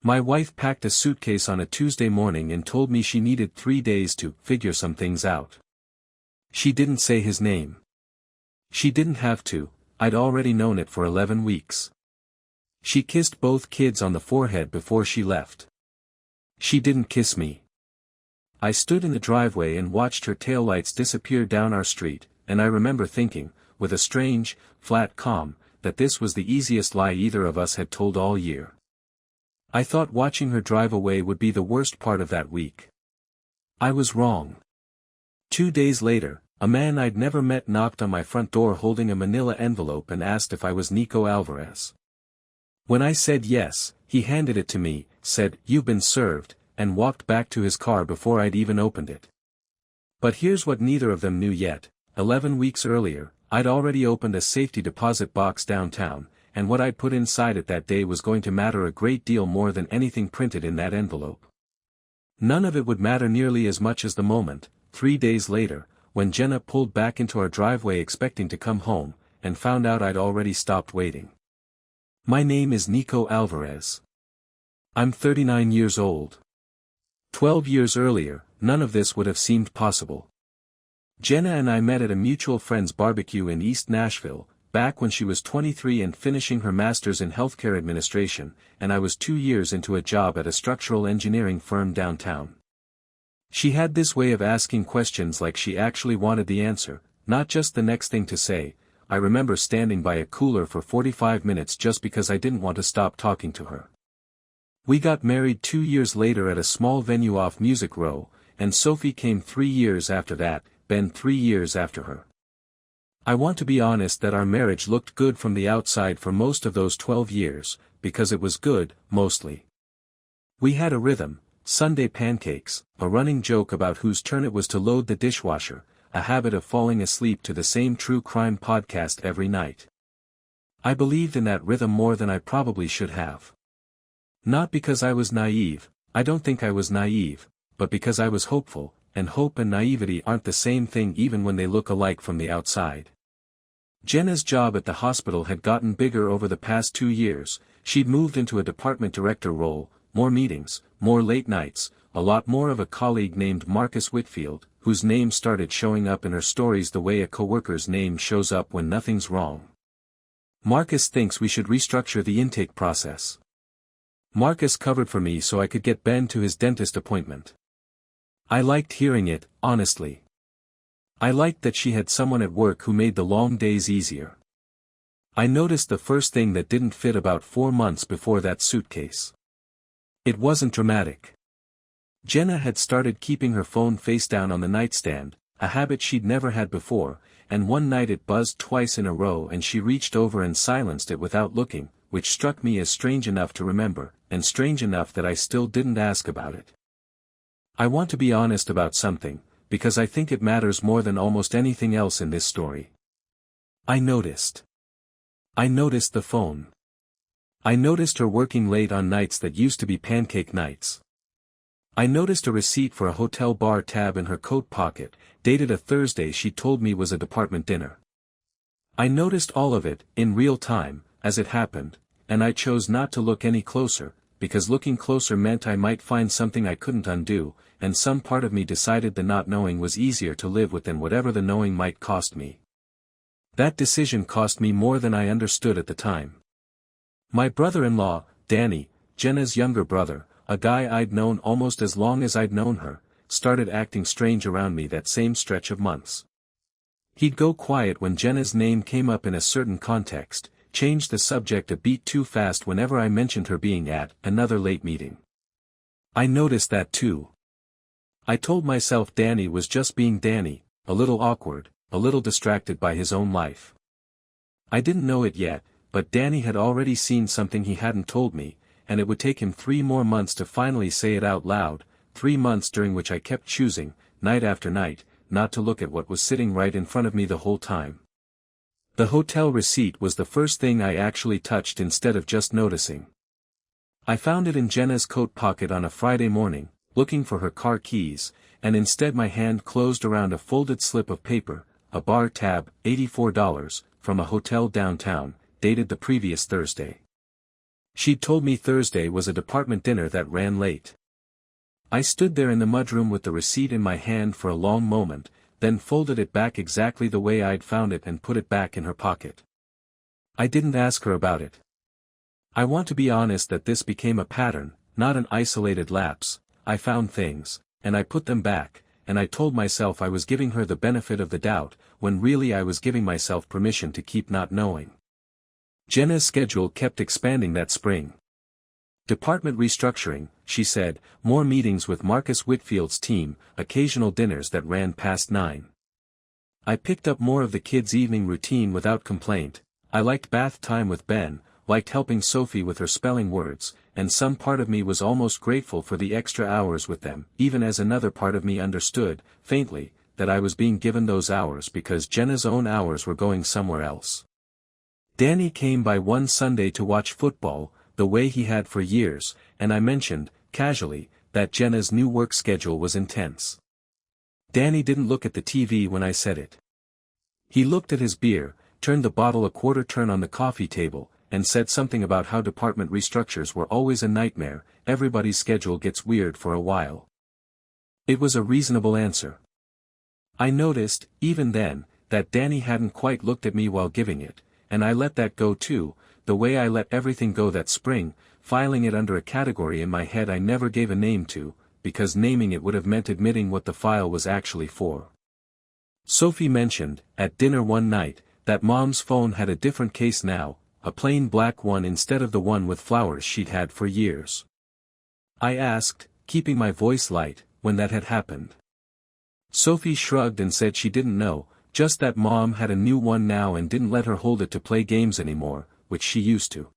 My wife packed a suitcase on a Tuesday morning and told me she needed 3 days to figure some things out. She didn't say his name. She didn't have to, I'd already known it for 11 weeks. She kissed both kids on the forehead before she left. She didn't kiss me. I stood in the driveway and watched her taillights disappear down our street, and I remember thinking, with a strange, flat calm, that this was the easiest lie either of us had told all year. I thought watching her drive away would be the worst part of that week. I was wrong. 2 days later, a man I'd never met knocked on my front door holding a manila envelope and asked if I was Nico Alvarez. When I said yes, he handed it to me, said, "You've been served," and walked back to his car before I'd even opened it. But here's what neither of them knew yet: 11 weeks earlier, I'd already opened a safety deposit box downtown, and what I'd put inside it that day was going to matter a great deal more than anything printed in that envelope. None of it would matter nearly as much as the moment, 3 days later, when Jenna pulled back into our driveway expecting to come home, and found out I'd already stopped waiting. My name is Nico Alvarez. I'm 39 years old. 12 years earlier, none of this would have seemed possible. Jenna and I met at a mutual friend's barbecue in East Nashville, back when she was 23 and finishing her master's in healthcare administration, and I was 2 years into a job at a structural engineering firm downtown. She had this way of asking questions like she actually wanted the answer, not just the next thing to say. I remember standing by a cooler for 45 minutes just because I didn't want to stop talking to her. We got married 2 years later at a small venue off Music Row, and Sophie came 3 years after that, Ben 3 years after her. I want to be honest that our marriage looked good from the outside for most of those 12 years, because it was good, mostly. We had a rhythm, Sunday pancakes, a running joke about whose turn it was to load the dishwasher, a habit of falling asleep to the same true crime podcast every night. I believed in that rhythm more than I probably should have. Not because I was naive, I don't think I was naive, but because I was hopeful, and hope and naivety aren't the same thing even when they look alike from the outside. Jenna's job at the hospital had gotten bigger over the past 2 years. She'd moved into a department director role, more meetings, more late nights, a lot more of a colleague named Marcus Whitfield, whose name started showing up in her stories the way a coworker's name shows up when nothing's wrong. Marcus thinks we should restructure the intake process. Marcus covered for me so I could get Ben to his dentist appointment. I liked hearing it, honestly. I liked that she had someone at work who made the long days easier. I noticed the first thing that didn't fit about 4 months before that suitcase. It wasn't dramatic. Jenna had started keeping her phone face down on the nightstand, a habit she'd never had before, and one night it buzzed twice in a row and she reached over and silenced it without looking, which struck me as strange enough to remember, and strange enough that I still didn't ask about it. I want to be honest about something, because I think it matters more than almost anything else in this story. I noticed the phone. I noticed her working late on nights that used to be pancake nights. I noticed a receipt for a hotel bar tab in her coat pocket, dated a Thursday she told me was a department dinner. I noticed all of it, in real time, as it happened, and I chose not to look any closer, because looking closer meant I might find something I couldn't undo, and some part of me decided the not knowing was easier to live with than whatever the knowing might cost me. That decision cost me more than I understood at the time. My brother-in-law, Danny, Jenna's younger brother, a guy I'd known almost as long as I'd known her, started acting strange around me that same stretch of months. He'd go quiet when Jenna's name came up in a certain context, change the subject a beat too fast whenever I mentioned her being at another late meeting. I noticed that too. I told myself Danny was just being Danny, a little awkward, a little distracted by his own life. I didn't know it yet, but Danny had already seen something he hadn't told me, and it would take him 3 more months to finally say it out loud, 3 months during which I kept choosing, night after night, not to look at what was sitting right in front of me the whole time. The hotel receipt was the first thing I actually touched instead of just noticing. I found it in Jenna's coat pocket on a Friday morning, looking for her car keys, and instead my hand closed around a folded slip of paper, a bar tab, $84, from a hotel downtown, dated the previous Thursday. She'd told me Thursday was a department dinner that ran late. I stood there in the mudroom with the receipt in my hand for a long moment, then folded it back exactly the way I'd found it and put it back in her pocket. I didn't ask her about it. I want to be honest that this became a pattern, not an isolated lapse. I found things, and I put them back, and I told myself I was giving her the benefit of the doubt, when really I was giving myself permission to keep not knowing. Jenna's schedule kept expanding that spring. Department restructuring, she said, more meetings with Marcus Whitfield's team, occasional dinners that ran past 9. I picked up more of the kids' evening routine without complaint. I liked bath time with Ben, liked helping Sophie with her spelling words, and some part of me was almost grateful for the extra hours with them, even as another part of me understood, faintly, that I was being given those hours because Jenna's own hours were going somewhere else. Danny came by one Sunday to watch football, the way he had for years, and I mentioned, casually, that Jenna's new work schedule was intense. Danny didn't look at the TV when I said it. He looked at his beer, turned the bottle a quarter turn on the coffee table, and said something about how department restructures were always a nightmare. Everybody's schedule gets weird for a while. It was a reasonable answer. I noticed, even then, that Danny hadn't quite looked at me while giving it, and I let that go too, the way I let everything go that spring, filing it under a category in my head I never gave a name to, because naming it would have meant admitting what the file was actually for. Sophie mentioned, at dinner one night, that Mom's phone had a different case now, a plain black one instead of the one with flowers she'd had for years. I asked, keeping my voice light, when that had happened. Sophie shrugged and said she didn't know, just that Mom had a new one now and didn't let her hold it to play games anymore, which she used to.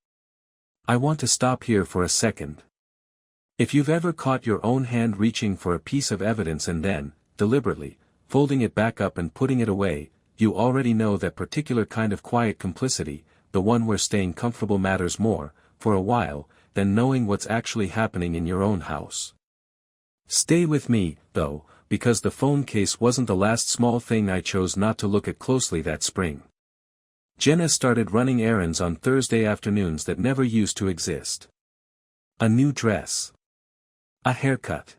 I want to stop here for a second. If you've ever caught your own hand reaching for a piece of evidence and then, deliberately, folding it back up and putting it away, you already know that particular kind of quiet complicity, the one where staying comfortable matters more, for a while, than knowing what's actually happening in your own house. Stay with me, though, because the phone case wasn't the last small thing I chose not to look at closely that spring. Jenna started running errands on Thursday afternoons that never used to exist. A new dress. A haircut.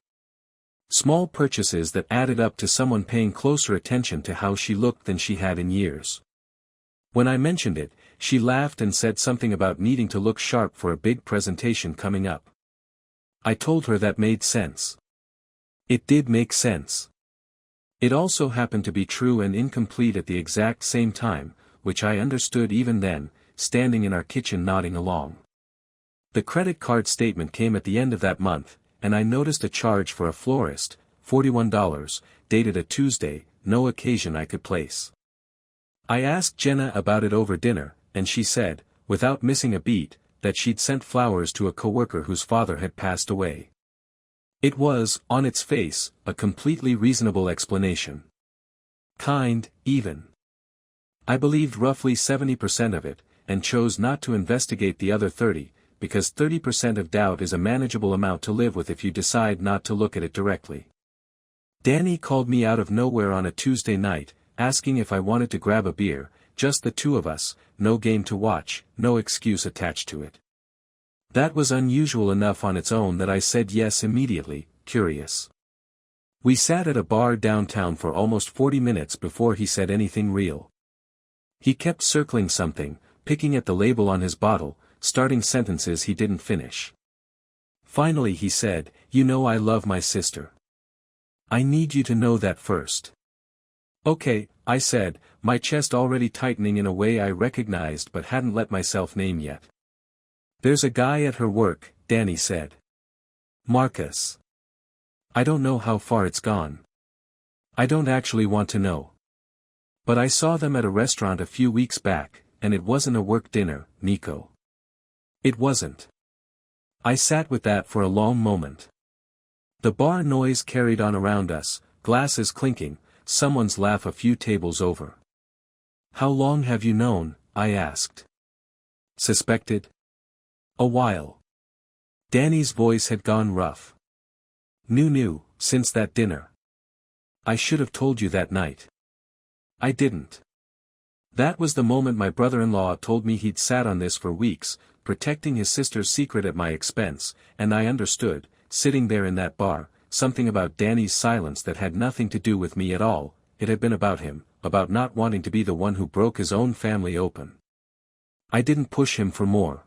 Small purchases that added up to someone paying closer attention to how she looked than she had in years. When I mentioned it, she laughed and said something about needing to look sharp for a big presentation coming up. I told her that made sense. It did make sense. It also happened to be true and incomplete at the exact same time, which I understood even then, standing in our kitchen nodding along. The credit card statement came at the end of that month, and I noticed a charge for a florist, $41, dated a Tuesday, no occasion I could place. I asked Jenna about it over dinner, and she said, without missing a beat, that she'd sent flowers to a coworker whose father had passed away. It was, on its face, a completely reasonable explanation. Kind, even. I believed roughly 70% of it, and chose not to investigate the other 30%, because 30% of doubt is a manageable amount to live with if you decide not to look at it directly. Danny called me out of nowhere on a Tuesday night, asking if I wanted to grab a beer, just the two of us, no game to watch, no excuse attached to it. That was unusual enough on its own that I said yes immediately, curious. We sat at a bar downtown for almost 40 minutes before he said anything real. He kept circling something, picking at the label on his bottle, starting sentences he didn't finish. Finally he said, "You know I love my sister. I need you to know that first." "Okay," I said, my chest already tightening in a way I recognized but hadn't let myself name yet. "There's a guy at her work," Danny said. "Marcus. I don't know how far it's gone. I don't actually want to know. But I saw them at a restaurant a few weeks back, and it wasn't a work dinner, Nico. It wasn't." I sat with that for a long moment. The bar noise carried on around us, glasses clinking, someone's laugh a few tables over. "How long have you known?" I asked. "Suspected?" "A while." Danny's voice had gone rough. Knew, since that dinner. I should have told you that night. I didn't. That was the moment my brother-in-law told me he'd sat on this for weeks, protecting his sister's secret at my expense, and I understood, sitting there in that bar, something about Danny's silence that had nothing to do with me at all. It had been about him, about not wanting to be the one who broke his own family open. I didn't push him for more.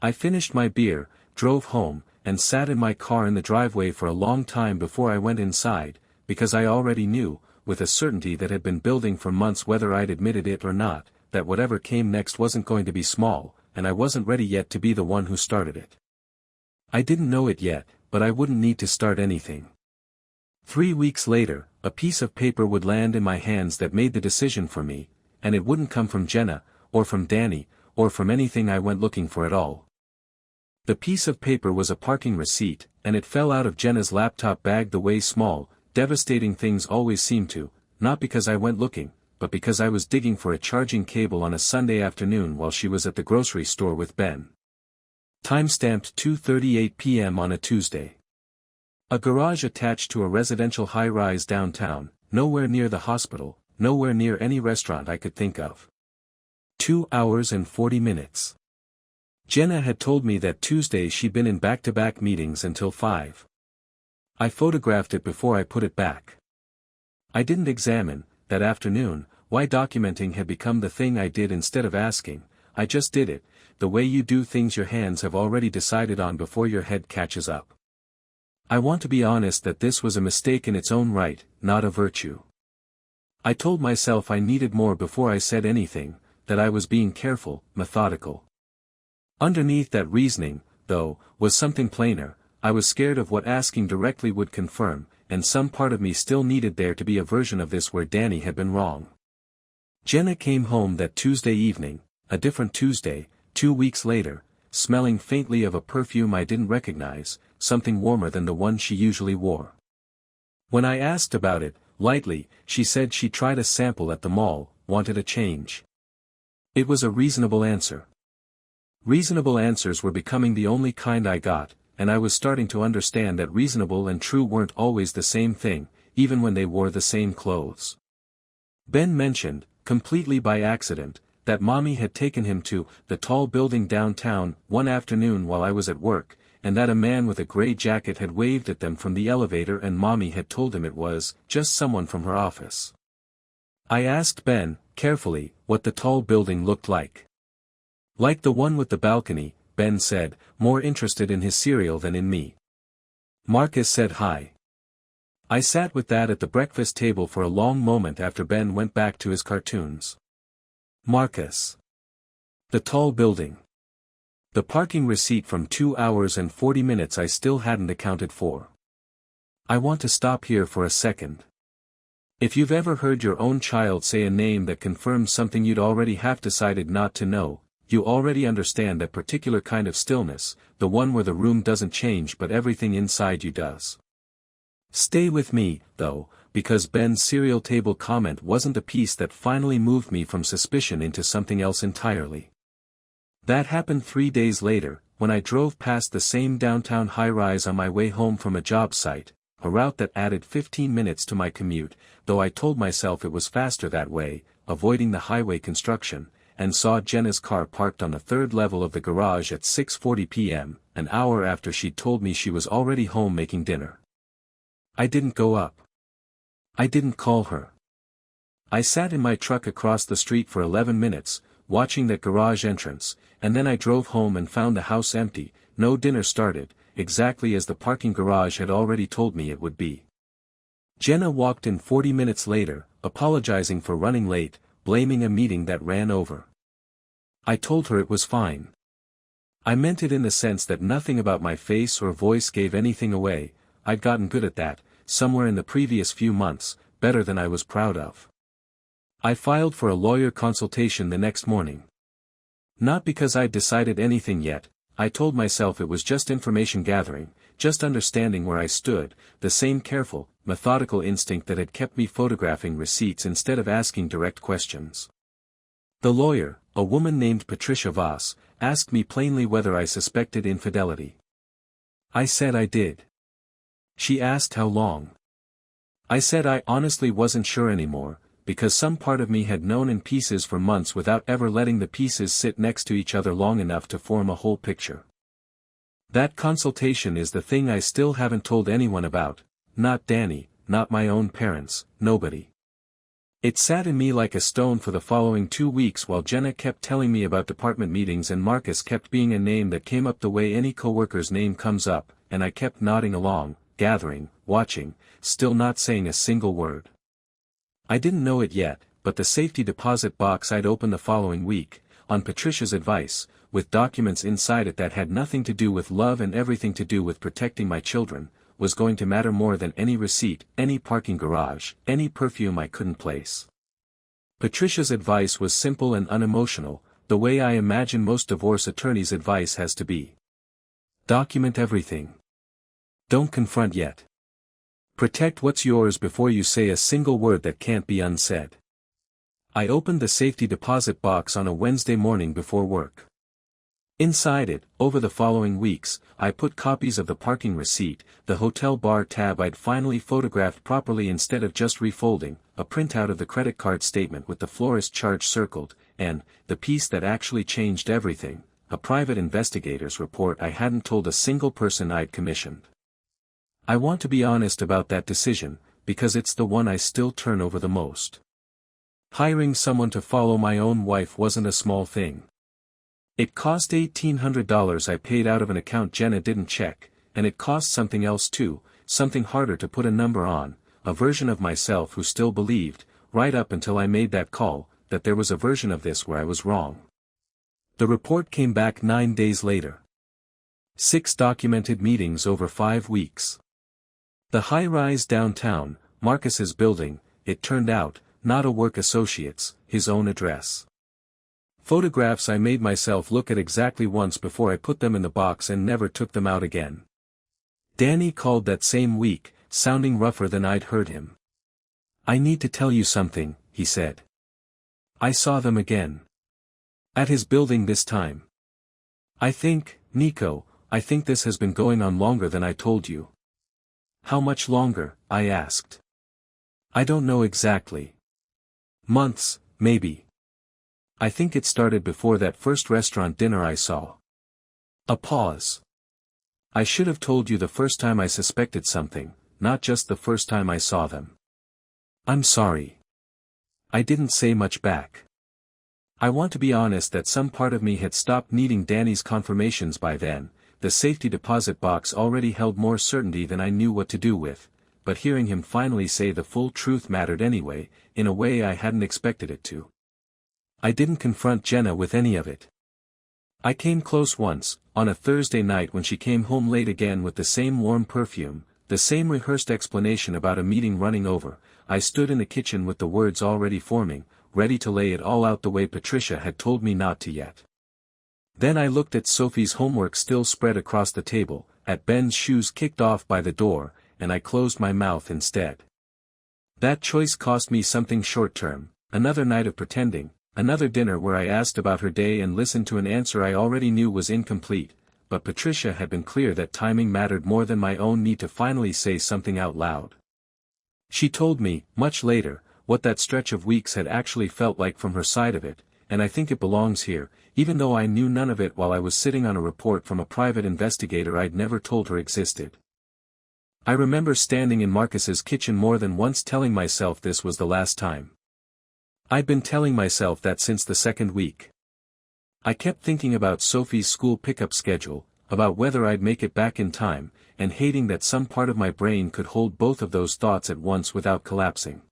I finished my beer, drove home, and sat in my car in the driveway for a long time before I went inside, because I already knew, with a certainty that had been building for months whether I'd admitted it or not, that whatever came next wasn't going to be small, and I wasn't ready yet to be the one who started it. I didn't know it yet, but I wouldn't need to start anything. 3 weeks later, a piece of paper would land in my hands that made the decision for me, and it wouldn't come from Jenna, or from Danny, or from anything I went looking for at all. The piece of paper was a parking receipt, and it fell out of Jenna's laptop bag the way small, devastating things always seem to, not because I went looking, but because I was digging for a charging cable on a Sunday afternoon while she was at the grocery store with Ben. Timestamped 2:38 p.m. on a Tuesday. A garage attached to a residential high-rise downtown, nowhere near the hospital, nowhere near any restaurant I could think of. 2 hours and 40 minutes. Jenna had told me that Tuesday she'd been in back-to-back meetings until 5. I photographed it before I put it back. I didn't examine, that afternoon, why documenting had become the thing I did instead of asking. I just did it, the way you do things your hands have already decided on before your head catches up. I want to be honest that this was a mistake in its own right, not a virtue. I told myself I needed more before I said anything, that I was being careful, methodical. Underneath that reasoning, though, was something plainer. I was scared of what asking directly would confirm, and some part of me still needed there to be a version of this where Danny had been wrong. Jenna came home that Tuesday evening, a different Tuesday, 2 weeks later, smelling faintly of a perfume I didn't recognize, something warmer than the one she usually wore. When I asked about it, lightly, she said she tried a sample at the mall, wanted a change. It was a reasonable answer. Reasonable answers were becoming the only kind I got, and I was starting to understand that reasonable and true weren't always the same thing, even when they wore the same clothes. Ben mentioned, completely by accident, that Mommy had taken him to the tall building downtown one afternoon while I was at work, and that a man with a gray jacket had waved at them from the elevator and Mommy had told him it was just someone from her office. I asked Ben, carefully, what the tall building looked like. Like the one with the balcony, Ben said, more interested in his cereal than in me. Marcus said hi. I sat with that at the breakfast table for a long moment after Ben went back to his cartoons. Marcus. The tall building. The parking receipt from 2 hours and 40 minutes I still hadn't accounted for. I want to stop here for a second. If you've ever heard your own child say a name that confirms something you'd already half decided not to know, you already understand that particular kind of stillness, the one where the room doesn't change but everything inside you does. Stay with me, though, because Ben's cereal table comment wasn't the piece that finally moved me from suspicion into something else entirely. That happened 3 days later, when I drove past the same downtown high-rise on my way home from a job site, a route that added 15 minutes to my commute, though I told myself it was faster that way, avoiding the highway construction, and saw Jenna's car parked on the third level of the garage at 6:40 p.m., an hour after she'd told me she was already home making dinner. I didn't go up. I didn't call her. I sat in my truck across the street for 11 minutes, watching that garage entrance, and then I drove home and found the house empty, no dinner started, exactly as the parking garage had already told me it would be. Jenna walked in 40 minutes later, apologizing for running late, blaming a meeting that ran over. I told her it was fine. I meant it in the sense that nothing about my face or voice gave anything away. I'd gotten good at that, somewhere in the previous few months, better than I was proud of. I filed for a lawyer consultation the next morning. Not because I'd decided anything yet, I told myself it was just information gathering, just understanding where I stood, the same careful, methodical instinct that had kept me photographing receipts instead of asking direct questions. The lawyer, a woman named Patricia Voss, asked me plainly whether I suspected infidelity. I said I did. She asked how long. I said I honestly wasn't sure anymore, because some part of me had known in pieces for months without ever letting the pieces sit next to each other long enough to form a whole picture. That consultation is the thing I still haven't told anyone about, not Danny, not my own parents, nobody. It sat in me like a stone for the following 2 weeks while Jenna kept telling me about department meetings and Marcus kept being a name that came up the way any coworker's name comes up, and I kept nodding along, gathering, watching, still not saying a single word. I didn't know it yet, but the safety deposit box I'd opened the following week, on Patricia's advice, with documents inside it that had nothing to do with love and everything to do with protecting my children, was going to matter more than any receipt, any parking garage, any perfume I couldn't place. Patricia's advice was simple and unemotional, the way I imagine most divorce attorneys' advice has to be. Document everything. Don't confront yet. Protect what's yours before you say a single word that can't be unsaid. I opened the safety deposit box on a Wednesday morning before work. Inside it, over the following weeks, I put copies of the parking receipt, the hotel bar tab I'd finally photographed properly instead of just refolding, a printout of the credit card statement with the florist charge circled, and, the piece that actually changed everything, a private investigator's report I hadn't told a single person I'd commissioned. I want to be honest about that decision, because it's the one I still turn over the most. Hiring someone to follow my own wife wasn't a small thing. It cost $1,800 I paid out of an account Jenna didn't check, and it cost something else too, something harder to put a number on, a version of myself who still believed, right up until I made that call, that there was a version of this where I was wrong. The report came back 9 days later. 6 documented meetings over 5 weeks. The high-rise downtown, Marcus's building, it turned out, not a work associate's, his own address. Photographs I made myself look at exactly once before I put them in the box and never took them out again. Danny called that same week, sounding rougher than I'd heard him. "I need to tell you something," he said. I saw them again. At his building this time. Nico, I think this has been going on longer than I told you." "How much longer?" I asked. "I don't know exactly. Months, maybe. I think it started before that first restaurant dinner I saw." A pause. "I should have told you the first time I suspected something, not just the first time I saw them." "I'm sorry." I didn't say much back. I want to be honest that some part of me had stopped needing Danny's confirmations by then. The safety deposit box already held more certainty than I knew what to do with, but hearing him finally say the full truth mattered anyway, in a way I hadn't expected it to. I didn't confront Jenna with any of it. I came close once, on a Thursday night when she came home late again with the same warm perfume, the same rehearsed explanation about a meeting running over. I stood in the kitchen with the words already forming, ready to lay it all out the way Patricia had told me not to yet. Then I looked at Sophie's homework still spread across the table, at Ben's shoes kicked off by the door, and I closed my mouth instead. That choice cost me something short-term, another night of pretending, another dinner where I asked about her day and listened to an answer I already knew was incomplete, but Patricia had been clear that timing mattered more than my own need to finally say something out loud. She told me, much later, what that stretch of weeks had actually felt like from her side of it, and I think it belongs here, even though I knew none of it while I was sitting on a report from a private investigator I'd never told her existed. I remember standing in Marcus's kitchen more than once telling myself this was the last time. I'd been telling myself that since the second week. I kept thinking about Sophie's school pickup schedule, about whether I'd make it back in time, and hating that some part of my brain could hold both of those thoughts at once without collapsing.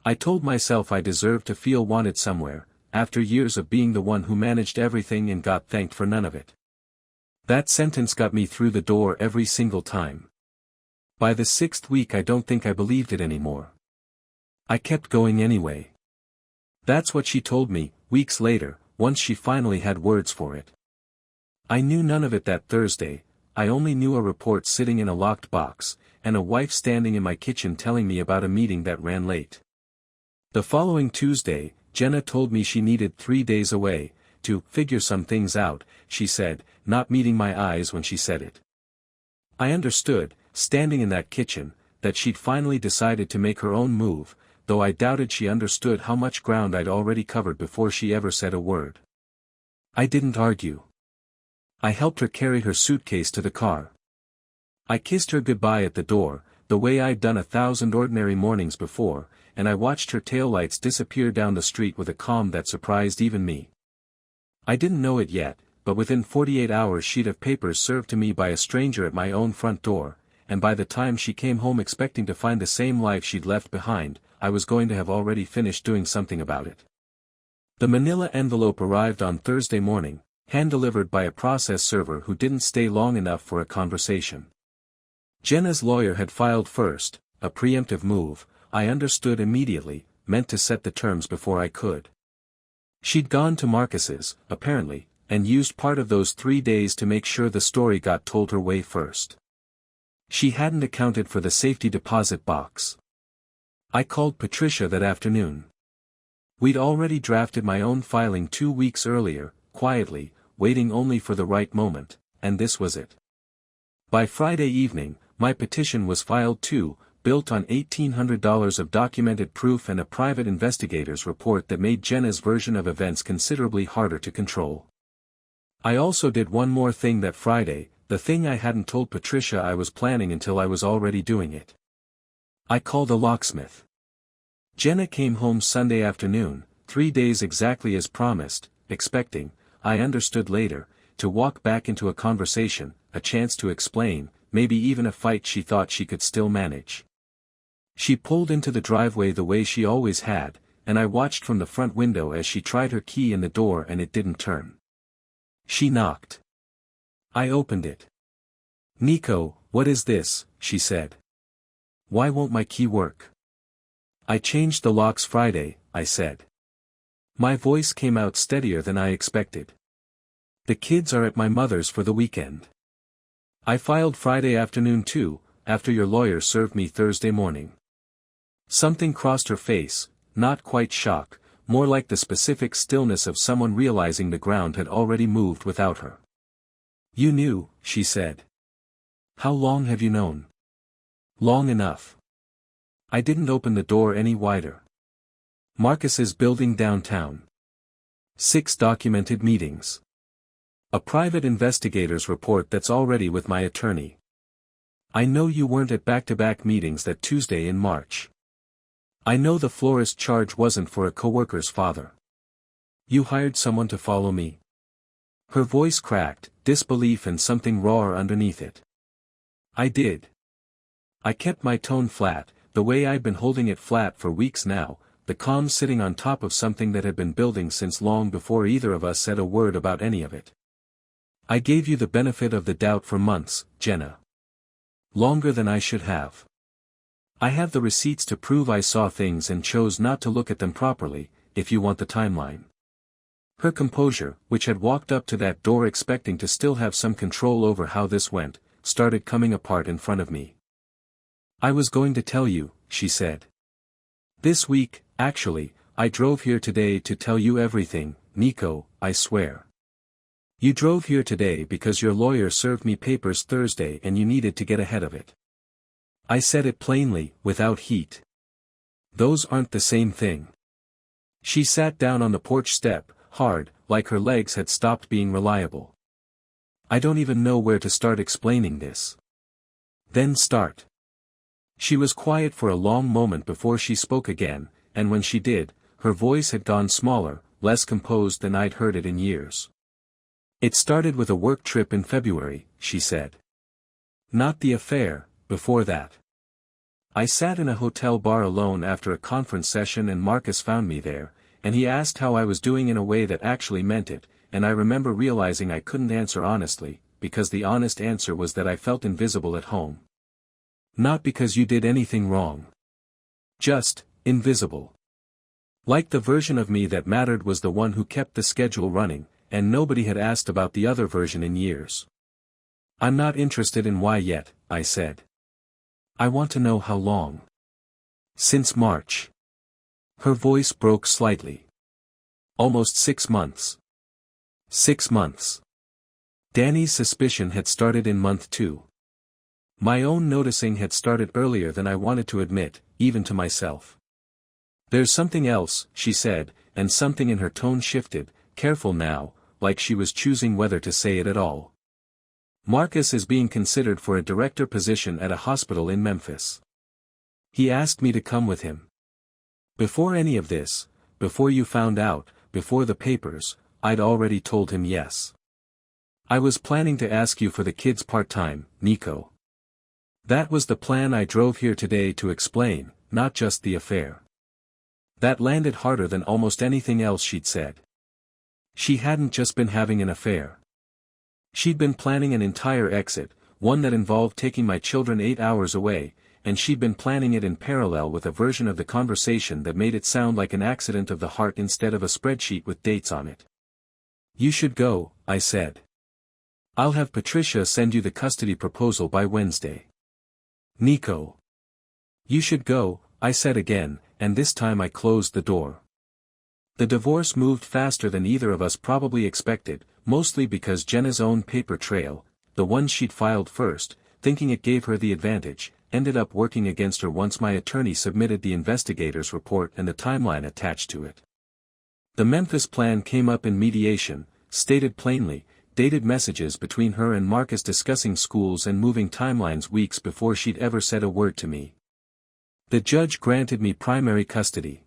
I told myself I deserved to feel wanted somewhere, after years of being the one who managed everything and got thanked for none of it. That sentence got me through the door every single time. By the 6th week I don't think I believed it anymore. I kept going anyway. That's what she told me, weeks later, once she finally had words for it. I knew none of it that Thursday, I only knew a report sitting in a locked box, and a wife standing in my kitchen telling me about a meeting that ran late. The following Tuesday, Jenna told me she needed 3 days away, to figure some things out, she said, not meeting my eyes when she said it. I understood, standing in that kitchen, that she'd finally decided to make her own move, though I doubted she understood how much ground I'd already covered before she ever said a word. I didn't argue. I helped her carry her suitcase to the car. I kissed her goodbye at the door, the way I'd done 1,000 ordinary mornings before, and I watched her taillights disappear down the street with a calm that surprised even me. I didn't know it yet, but within 48 hours she'd have papers served to me by a stranger at my own front door, and by the time she came home expecting to find the same life she'd left behind, I was going to have already finished doing something about it. The manila envelope arrived on Thursday morning, hand-delivered by a process server who didn't stay long enough for a conversation. Jenna's lawyer had filed first, a preemptive move, I understood immediately, meant to set the terms before I could. She'd gone to Marcus's, apparently, and used part of those 3 days to make sure the story got told her way first. She hadn't accounted for the safety deposit box. I called Patricia that afternoon. We'd already drafted my own filing 2 weeks earlier, quietly, waiting only for the right moment, and this was it. By Friday evening, my petition was filed too, built on $1,800 of documented proof and a private investigator's report that made Jenna's version of events considerably harder to control. I also did one more thing that Friday, the thing I hadn't told Patricia I was planning until I was already doing it. I called a locksmith. Jenna came home Sunday afternoon, 3 days exactly as promised, expecting, I understood later, to walk back into a conversation, a chance to explain, maybe even a fight she thought she could still manage. She pulled into the driveway the way she always had, and I watched from the front window as she tried her key in the door and it didn't turn. She knocked. I opened it. "Nico, what is this?" she said. "Why won't my key work?" "I changed the locks Friday," I said. My voice came out steadier than I expected. "The kids are at my mother's for the weekend. I filed Friday afternoon too, after your lawyer served me Thursday morning." Something crossed her face, not quite shock, more like the specific stillness of someone realizing the ground had already moved without her. "You knew," she said. "How long have you known?" "Long enough." I didn't open the door any wider. Marcus's building downtown. 6 documented meetings. A private investigator's report that's already with my attorney. I know you weren't at back-to-back meetings that Tuesday in March. I know the florist charge wasn't for a coworker's father. You hired someone to follow me? Her voice cracked, disbelief and something rawer underneath it. I did. I kept my tone flat, the way I'd been holding it flat for weeks now, the calm sitting on top of something that had been building since long before either of us said a word about any of it. I gave you the benefit of the doubt for months, Jenna. Longer than I should have. I have the receipts to prove I saw things and chose not to look at them properly, if you want the timeline. Her composure, which had walked up to that door expecting to still have some control over how this went, started coming apart in front of me. "I was going to tell you," she said. "This week, actually, I drove here today to tell you everything, Nico, I swear. You drove here today because your lawyer served me papers Thursday and you needed to get ahead of it. I said it plainly, without heat. Those aren't the same thing." She sat down on the porch step, hard, like her legs had stopped being reliable. "I don't even know where to start explaining this." "Then start." She was quiet for a long moment before she spoke again, and when she did, her voice had gone smaller, less composed than I'd heard it in years. "It started with a work trip in February," she said. "Not the affair, before that. I sat in a hotel bar alone after a conference session and Marcus found me there, and he asked how I was doing in a way that actually meant it, and I remember realizing I couldn't answer honestly, because the honest answer was that I felt invisible at home. Not because you did anything wrong. Just, invisible. Like the version of me that mattered was the one who kept the schedule running, and nobody had asked about the other version in years. "I'm not interested in why yet," I said. "I want to know how long." "Since March." Her voice broke slightly. "Almost 6 months." 6 months. Danny's suspicion had started in month 2. My own noticing had started earlier than I wanted to admit, even to myself. "There's something else," she said, and something in her tone shifted, careful now, like she was choosing whether to say it at all. "Marcus is being considered for a director position at a hospital in Memphis. He asked me to come with him. Before any of this, before you found out, before the papers, I'd already told him yes. I was planning to ask you for the kids part-time, Nico. That was the plan I drove here today to explain, not just the affair." That landed harder than almost anything else she'd said. She hadn't just been having an affair. She'd been planning an entire exit, one that involved taking my children 8 hours away, and she'd been planning it in parallel with a version of the conversation that made it sound like an accident of the heart instead of a spreadsheet with dates on it. "You should go," I said. "I'll have Patricia send you the custody proposal by Wednesday." "Nico. You should go," I said again, and this time I closed the door. The divorce moved faster than either of us probably expected, mostly because Jenna's own paper trail, the one she'd filed first, thinking it gave her the advantage, ended up working against her once my attorney submitted the investigator's report and the timeline attached to it. The Memphis plan came up in mediation, stated plainly, dated messages between her and Marcus discussing schools and moving timelines weeks before she'd ever said a word to me. The judge granted me primary custody.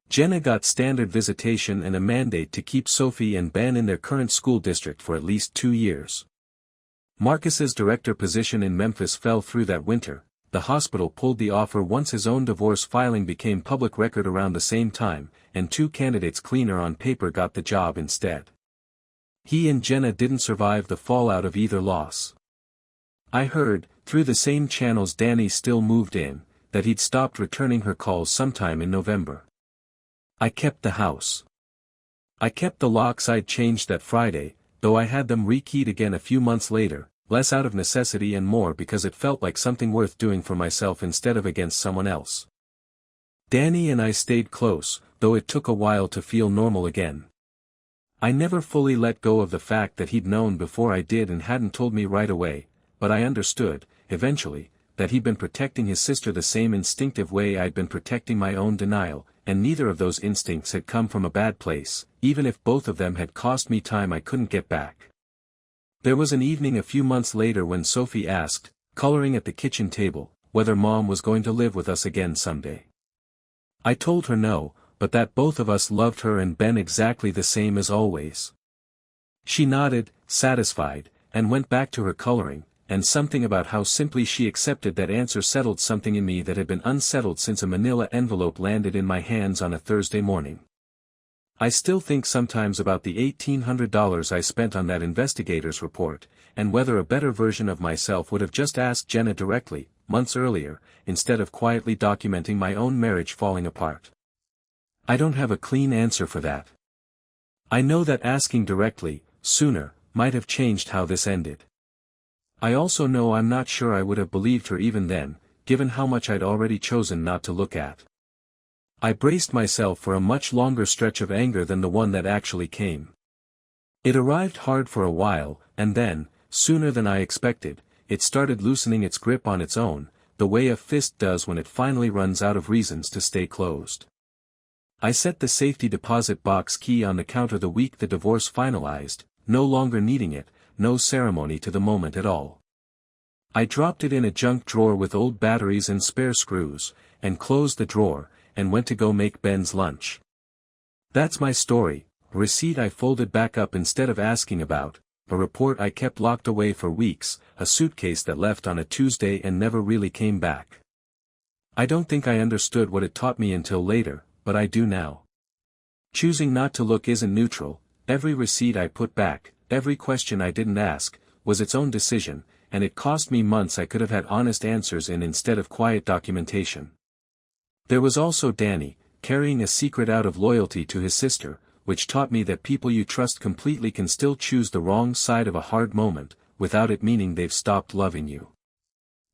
Jenna got standard visitation and a mandate to keep Sophie and Ben in their current school district for at least 2 years. Marcus's director position in Memphis fell through that winter. The hospital pulled the offer once his own divorce filing became public record around the same time, and 2 candidates cleaner on paper got the job instead. He and Jenna didn't survive the fallout of either loss. I heard, through the same channels Danny still moved in, that he'd stopped returning her calls sometime in November. I kept the house. I kept the locks I'd changed that Friday, though I had them rekeyed again a few months later, less out of necessity and more because it felt like something worth doing for myself instead of against someone else. Danny and I stayed close, though it took a while to feel normal again. I never fully let go of the fact that he'd known before I did and hadn't told me right away, but I understood, eventually, that he'd been protecting his sister the same instinctive way I'd been protecting my own denial, and neither of those instincts had come from a bad place, even if both of them had cost me time I couldn't get back. There was an evening a few months later when Sophie asked, coloring at the kitchen table, whether Mom was going to live with us again someday. I told her no, but that both of us loved her and Ben exactly the same as always. She nodded, satisfied, and went back to her coloring, and something about how simply she accepted that answer settled something in me that had been unsettled since a manila envelope landed in my hands on a Thursday morning. I still think sometimes about the $1,800 I spent on that investigator's report, and whether a better version of myself would have just asked Jenna directly, months earlier, instead of quietly documenting my own marriage falling apart. I don't have a clean answer for that. I know that asking directly, sooner, might have changed how this ended. I also know I'm not sure I would have believed her even then, given how much I'd already chosen not to look at. I braced myself for a much longer stretch of anger than the one that actually came. It arrived hard for a while, and then, sooner than I expected, it started loosening its grip on its own, the way a fist does when it finally runs out of reasons to stay closed. I set the safety deposit box key on the counter the week the divorce finalized, no longer needing it, no ceremony to the moment at all. I dropped it in a junk drawer with old batteries and spare screws, and closed the drawer, and went to go make Ben's lunch. That's my story, a receipt I folded back up instead of asking about, a report I kept locked away for weeks, a suitcase that left on a Tuesday and never really came back. I don't think I understood what it taught me until later, but I do now. Choosing not to look isn't neutral. Every receipt I put back, every question I didn't ask, was its own decision, and it cost me months I could have had honest answers in instead of quiet documentation. There was also Danny, carrying a secret out of loyalty to his sister, which taught me that people you trust completely can still choose the wrong side of a hard moment, without it meaning they've stopped loving you.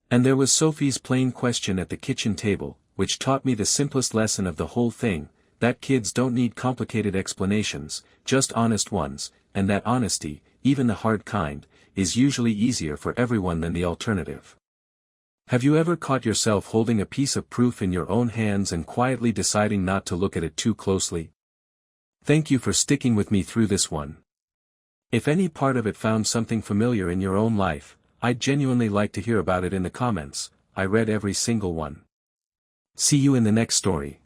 And there was Sophie's plain question at the kitchen table, which taught me the simplest lesson of the whole thing, that kids don't need complicated explanations, just honest ones, and that honesty, even the hard kind, is usually easier for everyone than the alternative. Have you ever caught yourself holding a piece of proof in your own hands and quietly deciding not to look at it too closely? Thank you for sticking with me through this one. If any part of it found something familiar in your own life, I'd genuinely like to hear about it in the comments. I read every single one. See you in the next story.